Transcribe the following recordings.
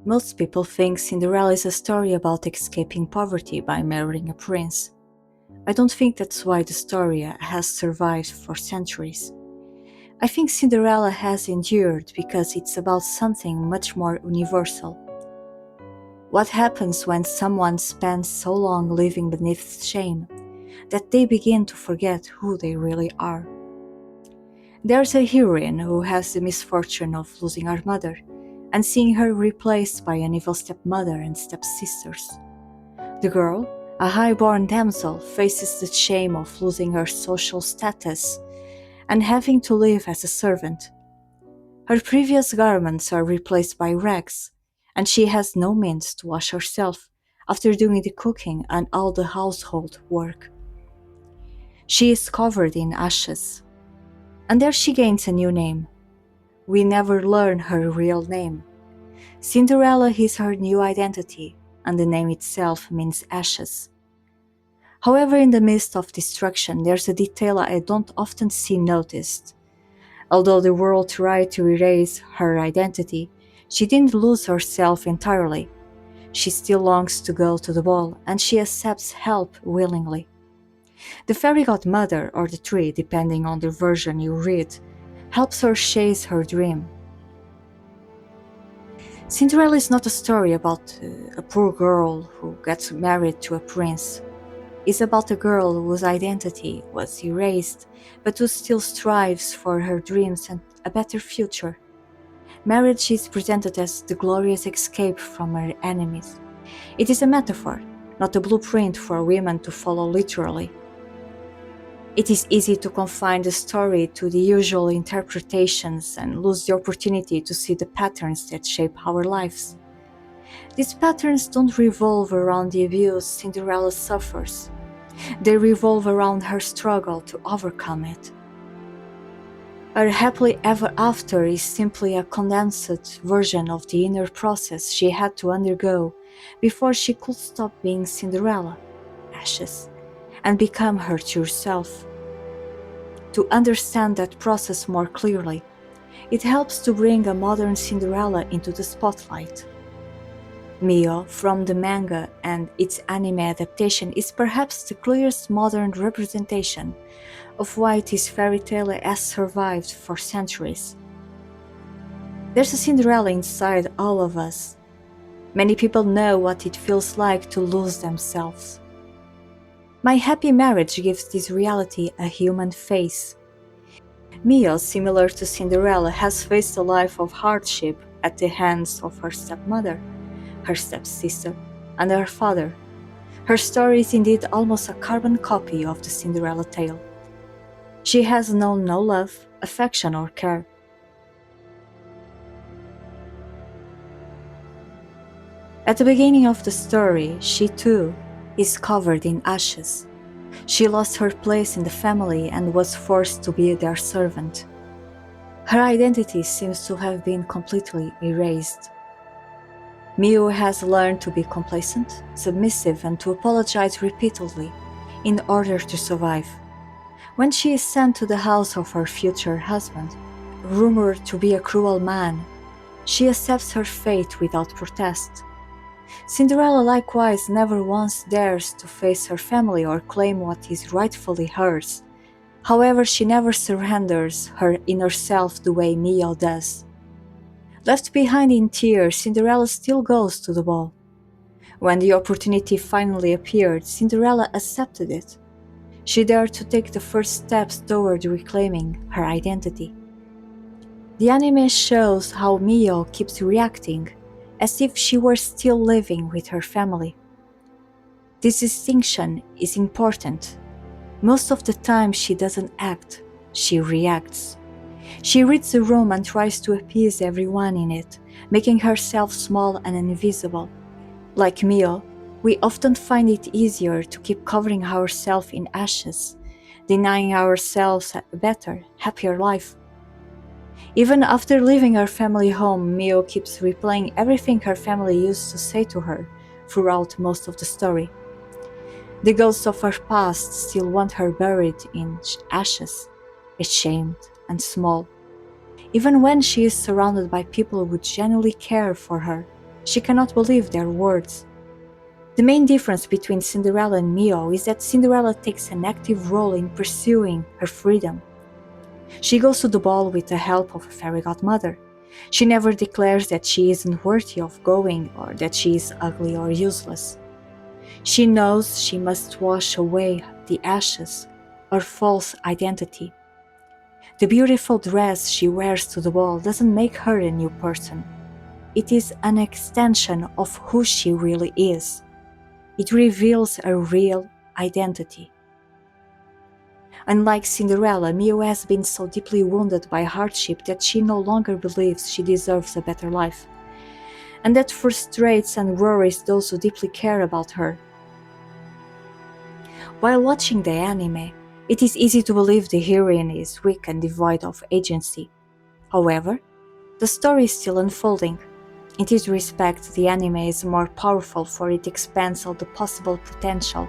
Most people think Cinderella is a story about escaping poverty by marrying a prince. I don't think that's why the story has survived for centuries. I think Cinderella has endured because it's about something much more universal. What happens when someone spends so long living beneath shame that they begin to forget who they really are? There's a heroine who has the misfortune of losing her mother and seeing her replaced by an evil stepmother and stepsisters. The girl, a highborn damsel, faces the shame of losing her social status and having to live as a servant. Her previous garments are replaced by rags, and she has no means to wash herself after doing the cooking and all the household work. She is covered in ashes, and there she gains a new name. We never learn her real name. Cinderella is her new identity, and the name itself means ashes. However, in the midst of destruction, there's a detail I don't often see noticed. Although the world tried to erase her identity, she didn't lose herself entirely. She still longs to go to the ball, and she accepts help willingly. The fairy godmother, or the tree, depending on the version you read, helps her chase her dream. Cinderella is not a story about a poor girl who gets married to a prince. It's about a girl whose identity was erased, but who still strives for her dreams and a better future. Marriage is presented as the glorious escape from her enemies. It is a metaphor, not a blueprint for women to follow literally. It is easy to confine the story to the usual interpretations and lose the opportunity to see the patterns that shape our lives. These patterns don't revolve around the abuse Cinderella suffers. They revolve around her struggle to overcome it. Her happily ever after is simply a condensed version of the inner process she had to undergo before she could stop being Cinderella, ashes, and become her true self. To understand that process more clearly, it helps to bring a modern Cinderella into the spotlight. Miyo, from the manga and its anime adaptation, is perhaps the clearest modern representation of why this fairy tale has survived for centuries. There's a Cinderella inside all of us. Many people know what it feels like to lose themselves. My Happy Marriage gives this reality a human face. Miyo, similar to Cinderella, has faced a life of hardship at the hands of her stepmother, her stepsister, and her father. Her story is indeed almost a carbon copy of the Cinderella tale. She has known no love, affection, or care. At the beginning of the story, she too is covered in ashes. She lost her place in the family and was forced to be their servant. Her identity seems to have been completely erased. Miyo has learned to be complacent, submissive, and to apologize repeatedly in order to survive. When she is sent to the house of her future husband, rumored to be a cruel man, she accepts her fate without protest. Cinderella likewise never once dares to face her family or claim what is rightfully hers. However, she never surrenders her inner self the way Miyo does. Left behind in tears, Cinderella still goes to the ball. When the opportunity finally appeared, Cinderella accepted it. She dared to take the first steps toward reclaiming her identity. The anime shows how Miyo keeps reacting, as if she were still living with her family. This distinction is important. Most of the time she doesn't act, she reacts. She reads the room and tries to appease everyone in it, making herself small and invisible. Like Miyo, we often find it easier to keep covering ourselves in ashes, denying ourselves a better, happier life. Even after leaving her family home, Miyo keeps replaying everything her family used to say to her throughout most of the story. The ghosts of her past still want her buried in ashes, ashamed and small. Even when she is surrounded by people who genuinely care for her, She cannot believe their words. The main difference between Cinderella and Miyo is that Cinderella takes an active role in pursuing her freedom. She goes to the ball with the help of a fairy godmother. She never declares that she isn't worthy of going or that she is ugly or useless. She knows she must wash away the ashes, her false identity. The beautiful dress she wears to the ball doesn't make her a new person. It is an extension of who she really is. It reveals a real identity. Unlike Cinderella, Miyo has been so deeply wounded by hardship that she no longer believes she deserves a better life. And that frustrates and worries those who deeply care about her. While watching the anime, it is easy to believe the heroine is weak and devoid of agency. However, the story is still unfolding. In this respect, the anime is more powerful for it expands all the possible potential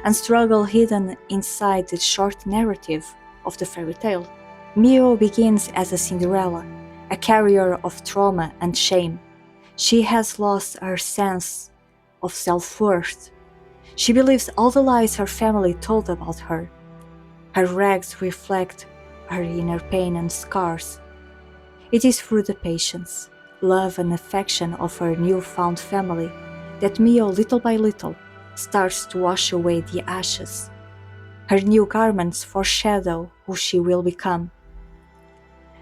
and struggle hidden inside the short narrative of the fairy tale. Miyo begins as a Cinderella, a carrier of trauma and shame. She has lost her sense of self-worth. She believes all the lies her family told about her. Her rags reflect her inner pain and scars. It is through the patience, love and affection of her newfound family that Miyo little by little starts to wash away the ashes. Her new garments foreshadow who she will become.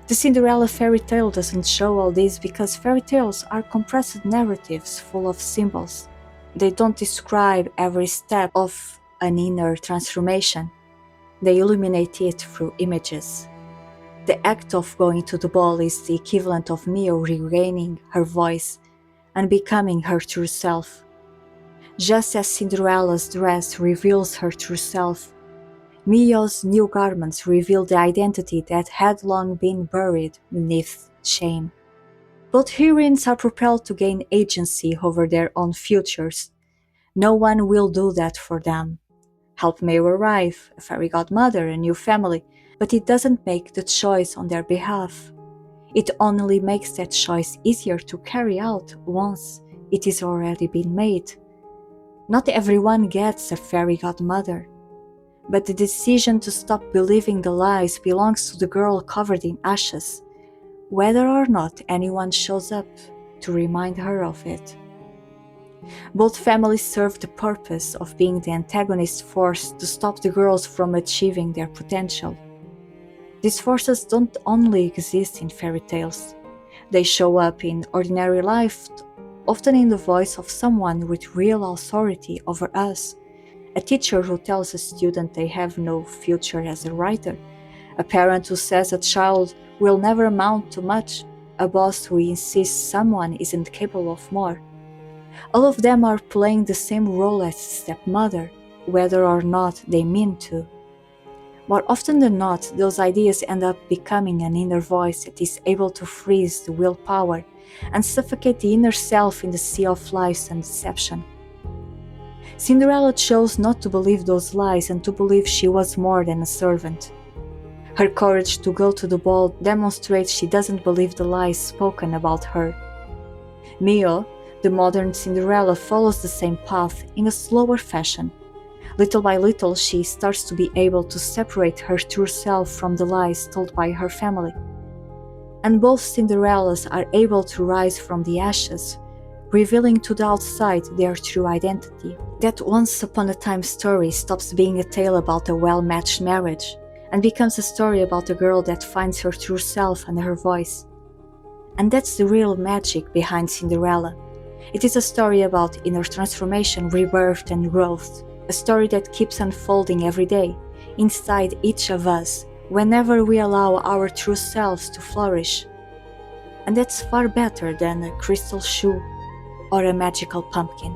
The Cinderella fairy tale doesn't show all this because fairy tales are compressed narratives full of symbols. They don't describe every step of an inner transformation. They illuminate it through images. The act of going to the ball is the equivalent of Miyo regaining her voice and becoming her true self. Just as Cinderella's dress reveals her true self, Miyo's new garments reveal the identity that had long been buried beneath shame. Both heroines are propelled to gain agency over their own futures. No one will do that for them. Help may arrive, a fairy godmother, a new family, but it doesn't make the choice on their behalf. It only makes that choice easier to carry out once it is already been made. Not everyone gets a fairy godmother, but the decision to stop believing the lies belongs to the girl covered in ashes, whether or not anyone shows up to remind her of it. Both families serve the purpose of being the antagonist force to stop the girls from achieving their potential. These forces don't only exist in fairy tales. They show up in ordinary life, often in the voice of someone with real authority over us. A teacher who tells a student they have no future as a writer. A parent who says a child will never amount to much. A boss who insists someone isn't capable of more. All of them are playing the same role as stepmother, whether or not they mean to. More often than not, those ideas end up becoming an inner voice that is able to freeze the willpower and suffocate the inner self in the sea of lies and deception. Cinderella chose not to believe those lies and to believe she was more than a servant. Her courage to go to the ball demonstrates she doesn't believe the lies spoken about her. Miyo, the modern Cinderella, follows the same path in a slower fashion. Little by little, she starts to be able to separate her true self from the lies told by her family. And both Cinderellas are able to rise from the ashes, revealing to the outside their true identity. That once upon a time story stops being a tale about a well-matched marriage and becomes a story about a girl that finds her true self and her voice. And that's the real magic behind Cinderella. It is a story about inner transformation, rebirth, and growth. A story that keeps unfolding every day, inside each of us, whenever we allow our true selves to flourish. And that's far better than a crystal shoe or a magical pumpkin.